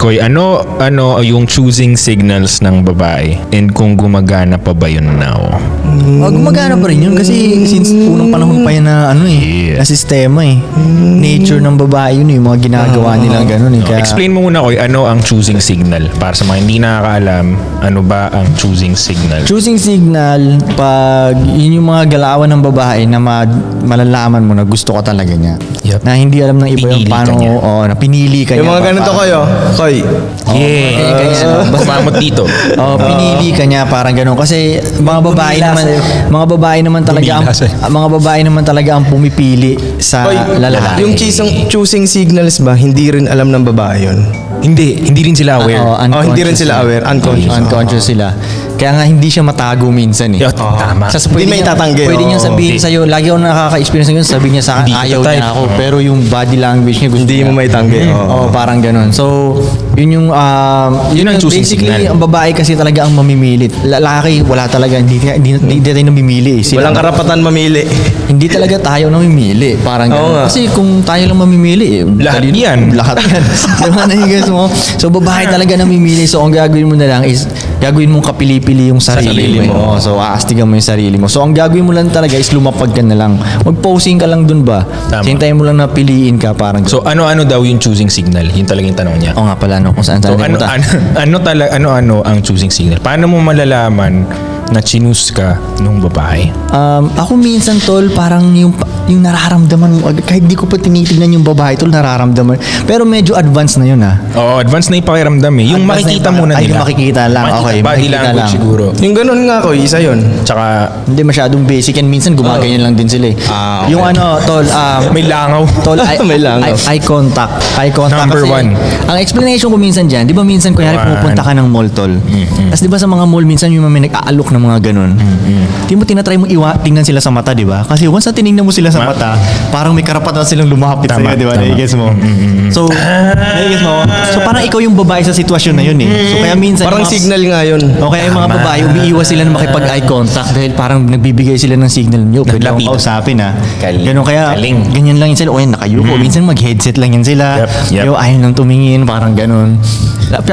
Koy, ano yung choosing signals ng babae and kung gumagana pa ba yun now? Gumagana pa rin yun kasi since unang panahon pa yan na na sistema nature ng babae yun yung mga ginagawa nilang ganun Kaya, Explain mo muna, Koy, ano ang choosing signal? Para sa mga hindi nakakaalam, ano ba ang choosing signal? choosing signal, pag yun yung mga galawan ng babae na malalaman mo na gusto ka talaga niya. Yep. Na hindi alam ng iba yung Pinili paano, ka niya. na pinili ka Yung niya. mga ganito kayo, Koy. Kumamot dito. Pinili ka niya parang gano'n kasi mga babae naman talaga ang pumipili sa lalaki. Yung choosing signals ba, hindi rin alam ng babae yun? Hindi rin sila aware. Hindi rin sila aware. Unconscious sila. Kaya nga hindi siya matago minsan Tama. Hindi may itatanggi. Pwede niyang sabihin sa'yo, lagi ako nakaka-experience ng yun, sabihin niya sa akin, Hindi ayaw kita niya type. ako. Pero yung body language niya gusto Hindi niya. mo may tanggi. Parang ganun. So, yun yung ang choosing basically, signal. ang babae kasi talaga ang mamimilit. Lalaki, wala talaga. Hindi tayo namimili. Walang karapatan mamili. Hindi talaga tayo namimili. Parang ganun. Kasi kung tayo lang mamimili, Lahat yan. Lahat yan. Diba na mo? So, babae talaga namimili. So, ang gagawin mo na lang is, gagawin mong kapili-pili yung sarili mo. So, aastigan mo yung sarili mo. So, ang gagawin mo lang talaga is lumapag ka na lang. Mag-posing ka lang dun ba? Tama. Hintayin mo lang na piliin ka. Parang So, ano-ano daw yung choosing signal? Yun talaga yung tanong niya. Oo nga pala, kung saan So, tayo ano ang choosing signal? Paano mo malalaman na chinus ka nung babae? Ako minsan, tol, parang yung nararamdaman mo, kahit di ko pa tinitignan yung babae, tol, nararamdaman. Pero medyo advanced na yun, Oo, advance na yung pakiramdam Yung Advance makikita na yung muna nila. yung makikita lang. Okay, Body makikita language lang. siguro. Yung ganun nga, Koy, isa yun. Tsaka, Hindi masyadong basic and minsan gumaganyan lang din sila Okay. Yung tol, may langaw. tol, May langaw. eye contact. Eye contact Number kasi, one. Ang explanation ko minsan dyan, di ba minsan kunyari pumupunta ka ng mall, tol. Tapos di ba sa mga mall, minsan yung may nag-aalok ng mga ganun. Di mo tinatry mo tingnan sila sa mata, di ba? Kasi once na tinignan mo sila sa mata, parang may karapatan silang lumapit Tama, sa'yo, di ba? tama. Nai-guess mo? So, nai-guess mo? So, parang ikaw yung babae sa sitwasyon na yun So, kaya minsan... Parang yung mga- signal nga yun. O kaya yung mga babae, umiiwas sila na makipag-eye contact dahil parang nagbibigay sila ng signal nyo. Pwede akong Naglapit. kausapin Galing. Ganun kaya, Galing. ganyan lang yun sila. O yan, nakayuko. Minsan mag-headset lang yan sila. Yep. Yo, ayaw lang tumingin, parang ganun.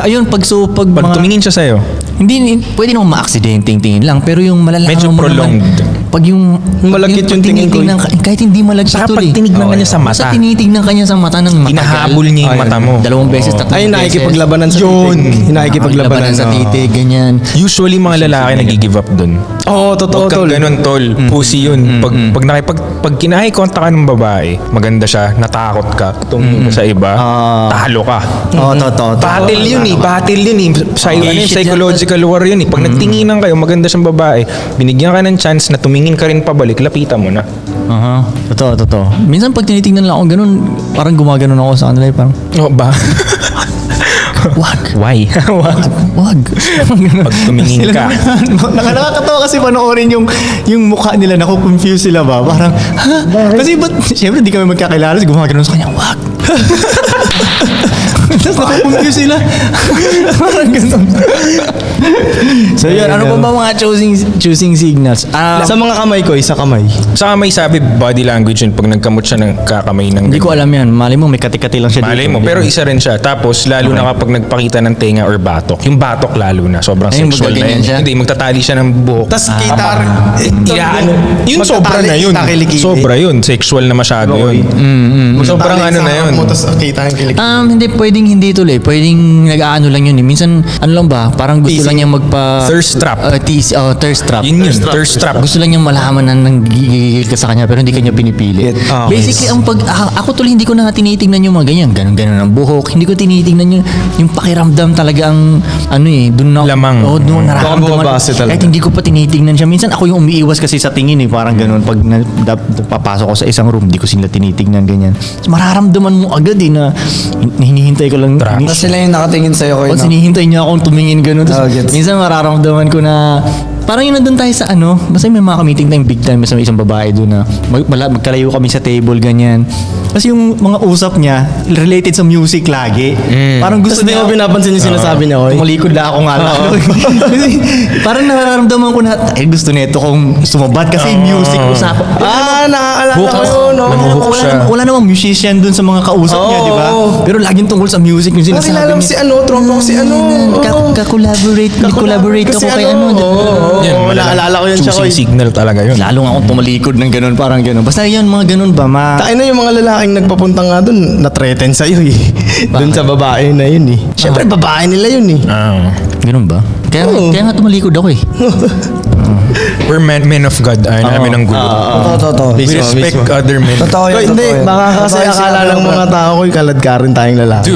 Ayun, pag pag tumingin siya sa'yo, hindi, pwede naman ma-aksidenteng tingin lang, pero yung malalaman Medyo mo naman, prolonged. pag yung Malagkit yung tingin ko. kahit hindi malagkit Saka tol pag tinignan ka niya sa mata. Basta tinitignan ka niya sa mata ng matagal. hinahabol niya yung mata mo. Dalawang beses, tatlong Ay, beses. nakikipaglabanan sa Yun. titig. Nakikipaglabanan sa titig, ganyan. Usually, mga lalaki nag-give up dun. Oo, totoo, Huwag kang tol. ganun, tol. Pussy yun. Pag kinahay-contact ka ng babae, maganda siya, natakot ka, tumingin ka sa iba, talo ka. Oo, totoo. Battle yun Psychological war yun Pag nagtinginan kayo, maganda siyang babae, binigyan ka ng chance na tumingin ka rin pabalik, lapitan mo na. Totoo. Minsan pag tinitingnan lang ako ganun, parang gumaganon ako sa kanila. Parang, O ba? wag. Why? Wag. Pag tumingin ka. Nakakatawa kasi panoorin yung mukha nila, naku-confuse sila ba? Parang, ha? Kasi ba't, siyempre di kami magkakilala, so gumaganon sa kanya, wag. Tapos naku-confuse sila. Parang ganun. So yun, ano pa ba mga choosing signals? Sa mga kamay, Koy, sa kamay. Saka may sabi body language yun pag nagkamot siya ng kakamay ng Hindi ko alam yan. Malay mo, may kati-kati lang siya Malay dito. mo, pero isa rin siya. Tapos, lalo na kapag nagpakita ng tenga or batok. Yung batok lalo na. Sobrang Ayun, sexual na magaganyan yun. siya? Hindi, magtatali siya ng buhok. Tapos kitar. Yun sobra na yun. Sobra yun. Sexual na masyado yun. Sobrang ano na yun. Tapos kita ng kilikili. Hindi, pwedeng hindi tuloy. Pwedeng nag-aano lang yun. Minsan, ano lang ba, parang gusto lang niya magpa... Thirst trap. Thirst trap. Yun yun. Thirst trap. Gusto lang niyang malaman na nanggigigil ka sa kanya pero hindi ka niya pinipili. Basically, ako tuloy hindi ko na tinitingnan yung mga ganyan. Ganon ang buhok. Hindi ko tinitingnan yung pakiramdam talaga ang doon na Lamang. doon nararamdaman. bumabase talaga. Kahit hindi ko pa tinitingnan siya. Minsan ako yung umiiwas kasi sa tingin parang ganon. Pag papasok ko sa isang room, hindi ko sila tinitingnan ganyan. So, mararamdaman mo agad na hinihintay ko lang. Tapos sila yung nakatingin sa'yo, Koy, Pag sinihintay niya akong tumingin gano'n. Oh, gets. Minsan mararamdaman ko na Parang yun nandun tayo sa ano, basta may mga kamiting tayong big time sa may isang babae doon na magkalayo kami sa table, ganyan. Kasi yung mga usap niya, related sa music lagi. Parang gusto Tapos di mo pinapansin yung sinasabi niya, oy. Tumalikod na ako nga lang. Kasi parang nararamdaman ko na, gusto nito kung sumabat kasi music usapan. Nakakaalala ko yun. Namuhook siya. Wala namang musician dun sa mga kausap niya, di ba? Pero laging tungkol sa music yung sinasabi Nakilala ko niya. si ano, tropa ko si ano. Collaborate ako kay ano. Yan, Oo, naalala ko yun siya, choosing oy. signal talaga yun. Lalo nga akong tumalikod ng ganun, parang ganun. Basta yun, mga ganun ba, Tayo na yung mga lalaking nagpapunta nga dun, na-threaten sa'yo eh. Dun sa babae na yun eh. Siyempre, babae nila yun eh. Ganun ba? Kaya nga tumalikod ako eh. We're men of God. Ayaw namin ng gulo. Totoo. We respect other men. Totoo Koy, yun. hindi, totoo yun. baka kasi Totoo yung akala sinabi ng mo, mga bro. tao ko'y kalad ka rin tayong lalaki.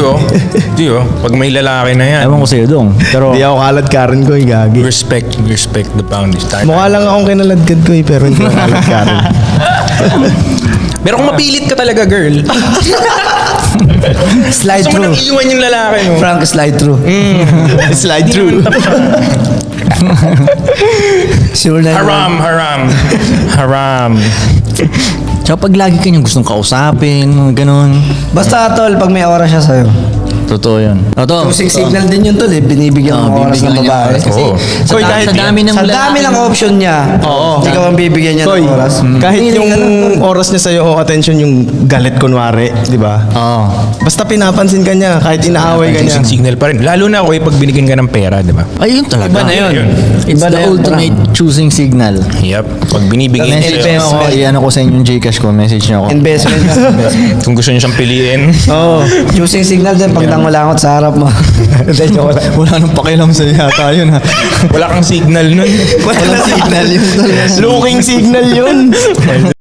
Di oh. Pag may lalaki na yan, Ewan ko sa'yo dong. Pero, Hindi ako kalad ka rin ko'y gagi. we respect the boundaries. Mukha lang akong kinaladkad ko pero hindi ako kalad ka rin. Pero kung mapilit ka talaga, girl, Slide gusto mo through. nang iwan yung lalaki mo. Frank, slide through. Slide through. Sure na yun. Haram. tsaka pag lagi kanyang gustong kausapin, mga ganun. Basta tol, pag may oras siya sa'yo. Totoo yun. Totoo. Choosing signal din yun tol eh. Binibigyan mo oras ng babae. Kasi Oo. sa, Koy, sa kahit dami ng Sa dami ng option niya, ikaw ang bibigyan niya Koy, ng oras. kahit Feeling yung ka lang, tol. oras niya sa'yo o attention yung galit kunwari, di ba? Oo. Basta pinapansin ka niya, kahit inaaway ka niya. Choosing signal pa rin. Lalo na pag binigyan ka ng pera, di ba? Ayun talaga. Iba na yun. It's Iba the na yun, ultimate choosing signal. Yep. Pag binibigyan Message niya, niyo ako, i-ano ko sa inyong Gcash ko, message niyo ako. Investment na. kung gusto niyo siyang piliin, Oo. Choosing signal din pag nangulangot sa harap mo. Wala nang pakialam sa yata yun ha. wala kang signal nun. Walang signal yun. Looking signal yun.